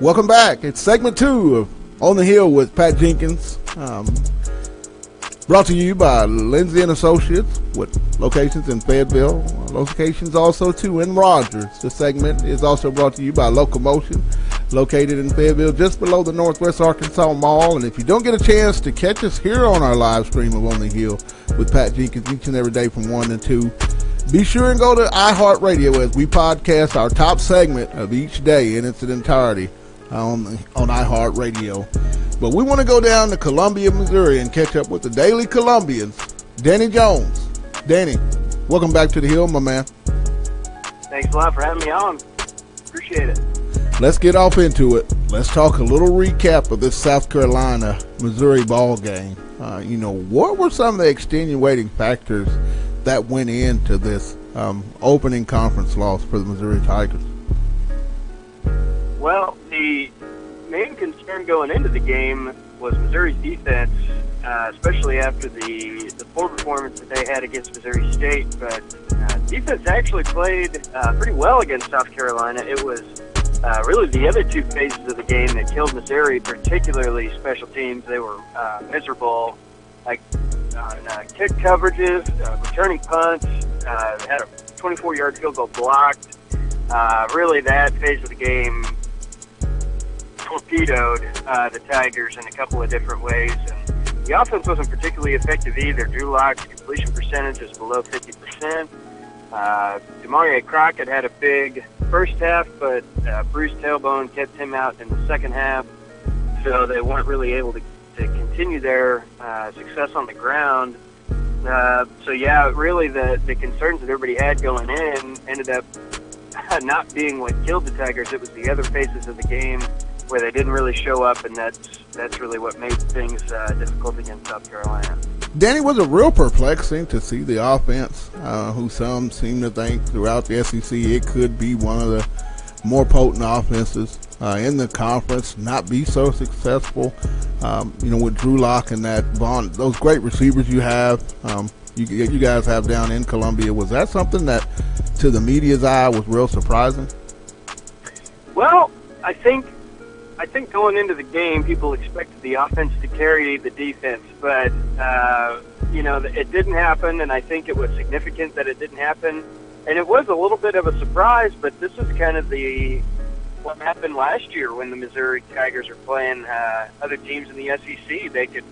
Welcome back. It's segment 2 of On the Hill with Pat Jenkins. Brought to you by Lindsay and Associates with locations in Fayetteville, locations also too in Rogers. This segment is also brought to you by Locomotion, located in Fayetteville just below the Northwest Arkansas Mall. And if you don't get a chance to catch us here on our live stream of On the Hill with Pat Jenkins each and every day from 1 to 2, be sure and go to iHeartRadio as we podcast our top segment of each day in its entirety on iHeartRadio. But we want to go down to Columbian, Missouri and catch up with the Daily Columbians, Danny Jones. Danny, welcome back to the Hill, my man. Thanks a lot for having me on. Appreciate it. Let's get off into it. Let's talk a little recap of this South Carolina, Missouri ball game. What were some of the extenuating factors that went into this opening conference loss for the Missouri Tigers? Well, the main concern going into the game was Missouri's defense, especially after the poor performance that they had against Missouri State. But defense actually played pretty well against South Carolina. It was really the other two phases of the game that killed Missouri, particularly special teams. They were miserable, like kick coverages, returning punts, had a 24-yard field goal blocked. Really, that phase of the game torpedoed the Tigers in a couple of different ways. And the offense wasn't particularly effective either. Drew Lock's completion percentage is below 50%. Demarie Crockett had a big first half, but bruised tailbone kept him out in the second half. So they weren't really able to continue their success on the ground. Really the concerns that everybody had going in ended up not being what killed the Tigers. It was the other phases of the game where they didn't really show up, and that's really what made things difficult against South Carolina. Danny, was it real perplexing to see the offense, who some seem to think throughout the SEC it could be one of the more potent offenses in the conference, not be so successful, with Drew Lock and that Vaughn, those great receivers you have, you guys have down in Columbia. Was that something that, to the media's eye, was real surprising? Well, I think going into the game, people expected the offense to carry the defense, but it didn't happen, and I think it was significant that it didn't happen. And it was a little bit of a surprise, but this is kind of what happened last year when the Missouri Tigers were playing other teams in the SEC. They could,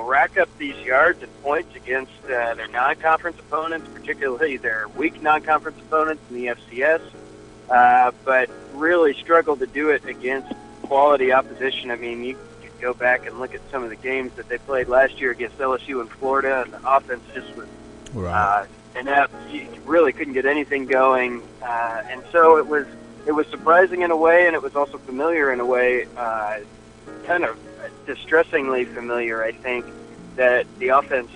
rack up these yards and points against their non-conference opponents, particularly their weak non-conference opponents in the FCS, but really struggled to do it against quality opposition. I mean, you could go back and look at some of the games that they played last year against LSU and Florida, and the offense just was inept. You really couldn't get anything going, and so it was surprising in a way, and it was also familiar in a way, kind of distressingly familiar, I think, that the offense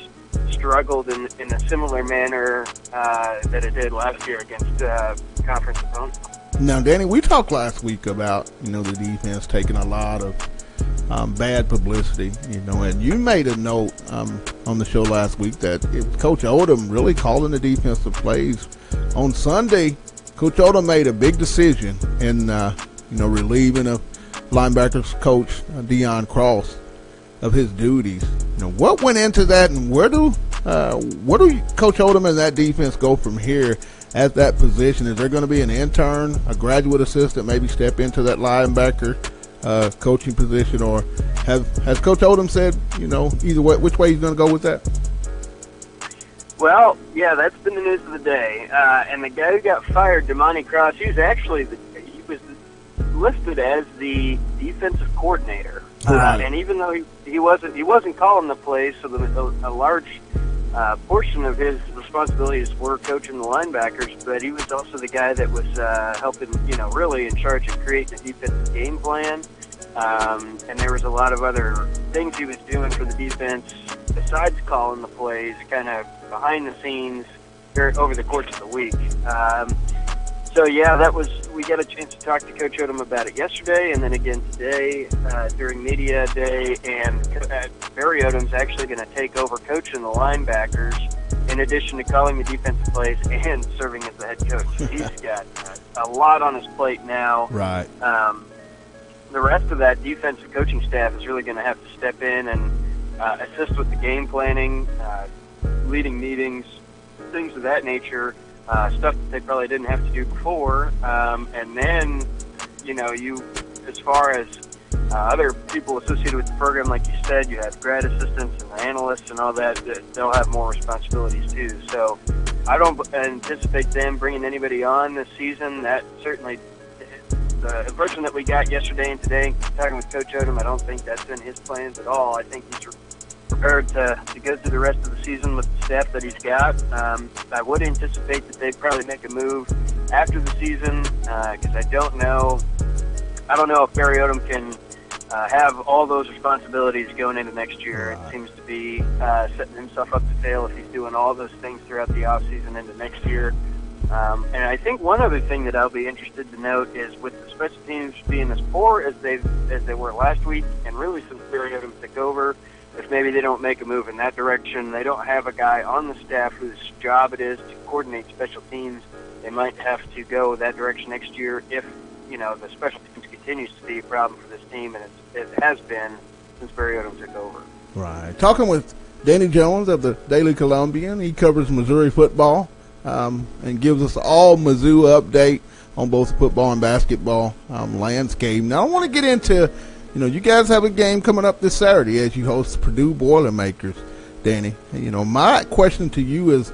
struggled in a similar manner that it did last year against conference opponents. Now, Danny, we talked last week about, the defense taking a lot of bad publicity, and you made a note on the show last week that it was Coach Odom really calling the defensive plays. On Sunday, Coach Odom made a big decision in, relieving of linebackers coach Deion Cross of his duties. What went into that, and where do Coach Odom and that defense go from here at that position? Is there going to be an intern, a graduate assistant, maybe step into that linebacker coaching position, or has Coach Odom said, either way, which way he's going to go with that? Well, yeah, that's been the news of the day. And the guy who got fired, Demarie Cross, he was actually he was listed as the defensive coordinator. And even though he wasn't calling the plays, so a large portion of his responsibilities were coaching the linebackers, but he was also the guy that was helping, really in charge of creating the defensive game plan. And there was a lot of other things he was doing for the defense besides calling the plays, kind of behind the scenes over the course of the week. We got a chance to talk to Coach Odom about it yesterday, and then again today during media day. And Barry Odom's actually going to take over coaching the linebackers, in addition to calling the defensive plays and serving as the head coach. He's got a lot on his plate now. Right. the rest of that defensive coaching staff is really going to have to step in and assist with the game planning, leading meetings, things of that nature, stuff that they probably didn't have to do before. And then, as far as other people associated with the program, like you said, you have grad assistants and analysts and all that, they'll have more responsibilities too. So I don't anticipate them bringing anybody on this season. That certainly, the impression that we got yesterday and today, talking with Coach Odom, I don't think that's in his plans at all. I think he's prepared to go through the rest of the season with the staff that he's got. I would anticipate that they'd probably make a move after the season because I don't know if Barry Odom can have all those responsibilities going into next year. It seems to be setting himself up to fail if he's doing all those things throughout the offseason into next year. And I think one other thing that I'll be interested to note is with the special teams being as poor as they were last week, and really since Barry Odom took over, if maybe they don't make a move in that direction, they don't have a guy on the staff whose job it is to coordinate special teams, they might have to go that direction next year if, the special teams continues to be a problem for this team, and it has been since Barry Odom took over. Right. Talking with Danny Jones of the Daily Columbian. He covers Missouri football and gives us all Mizzou update on both football and basketball landscape. Now, I want to get into, you guys have a game coming up this Saturday as you host Purdue Boilermakers, Danny. My question to you is,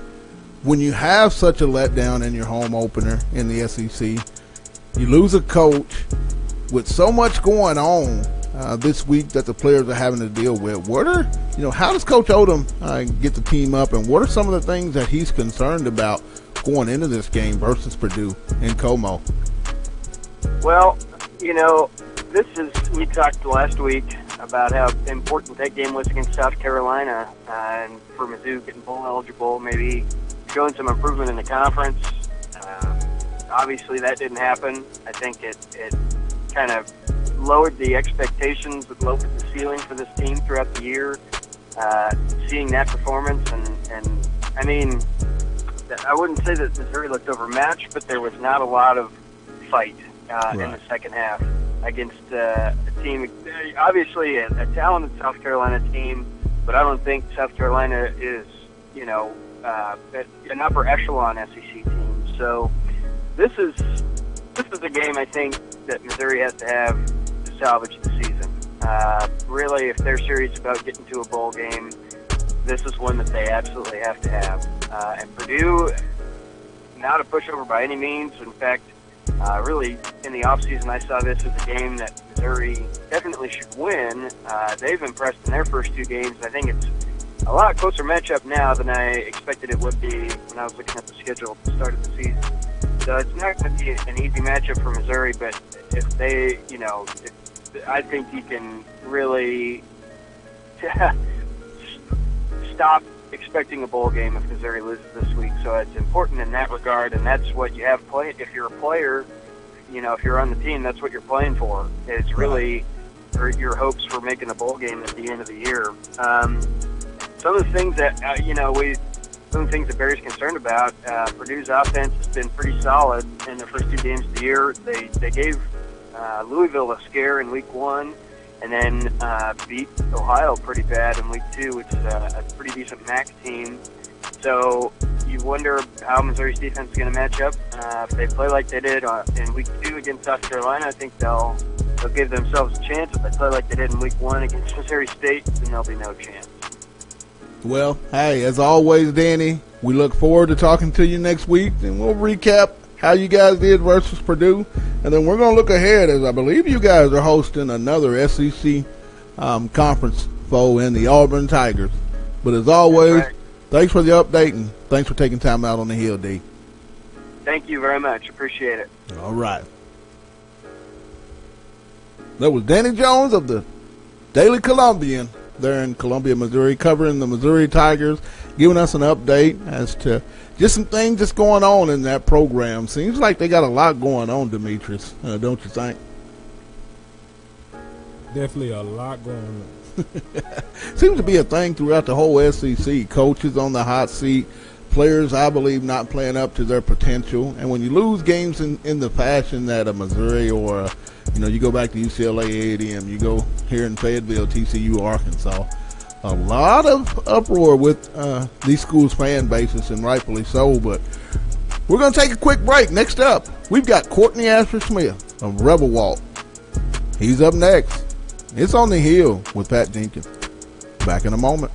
when you have such a letdown in your home opener in the SEC, you lose a coach with so much going on this week that the players are having to deal with. How does Coach Odom get the team up, and what are some of the things that he's concerned about going into this game versus Purdue in Como? Well, we talked last week about how important that game was against South Carolina, and for Mizzou getting bowl eligible, maybe showing some improvement in the conference. Obviously, that didn't happen. I think it kind of lowered the expectations, it lowered the ceiling for this team throughout the year. Seeing that performance, and I mean, I wouldn't say that Missouri looked overmatched, but there was not a lot of fight in the second half against a team, obviously a talented South Carolina team, but I don't think South Carolina is, an upper echelon SEC team. So this is a game I think that Missouri has to have to salvage the season. Really, if they're serious about getting to a bowl game, this is one that they absolutely have to have. And Purdue, not a pushover by any means. In fact, really, in the offseason, I saw this as a game that Missouri definitely should win. They've impressed in their first two games. I think it's a lot closer matchup now than I expected it would be when I was looking at the schedule at the start of the season. So it's not going to be an easy matchup for Missouri, but if they, I think you can really stop expecting a bowl game if Missouri loses this week. So it's important in that regard, and that's what you have playing. If you're a player, if you're on the team, that's what you're playing for. It's really your hopes for making a bowl game at the end of the year. Some of the things that, some of the things that Barry's concerned about, Purdue's offense has been pretty solid in their first two games of the year. They gave Louisville a scare in week one, and then beat Ohio pretty bad in week two, which is a pretty decent MAC team. So you wonder how Missouri's defense is going to match up. If they play like they did in week two against South Carolina, I think they'll give themselves a chance. If they play like they did in week one against Missouri State, then there'll be no chance. Well, hey, as always, Danny, we look forward to talking to you next week, and we'll recap how you guys did versus Purdue, and then we're going to look ahead, as I believe you guys are hosting another SEC conference foe in the Auburn Tigers. But as always, thanks for the update, and thanks for taking time out on the hill, D. Thank you very much. Appreciate it. All right. That was Danny Jones of the Daily Columbian there in Columbia, Missouri, covering the Missouri Tigers, giving us an update as to just some things that's going on in that program. Seems like they got a lot going on, Demetrius, don't you think? Definitely a lot going on. Seems to be a thing throughout the whole SEC. Coaches on the hot seat, players, I believe, not playing up to their potential. And when you lose games in the fashion that a Missouri or You know, you go back to UCLA, A&M, you go here in Fayetteville, TCU, Arkansas. A lot of uproar with these schools' fan bases, and rightfully so. But we're going to take a quick break. Next up, we've got Courtney Asher-Smith of Rebel Walk. He's up next. It's On the Hill with Pat Jenkins. Back in a moment.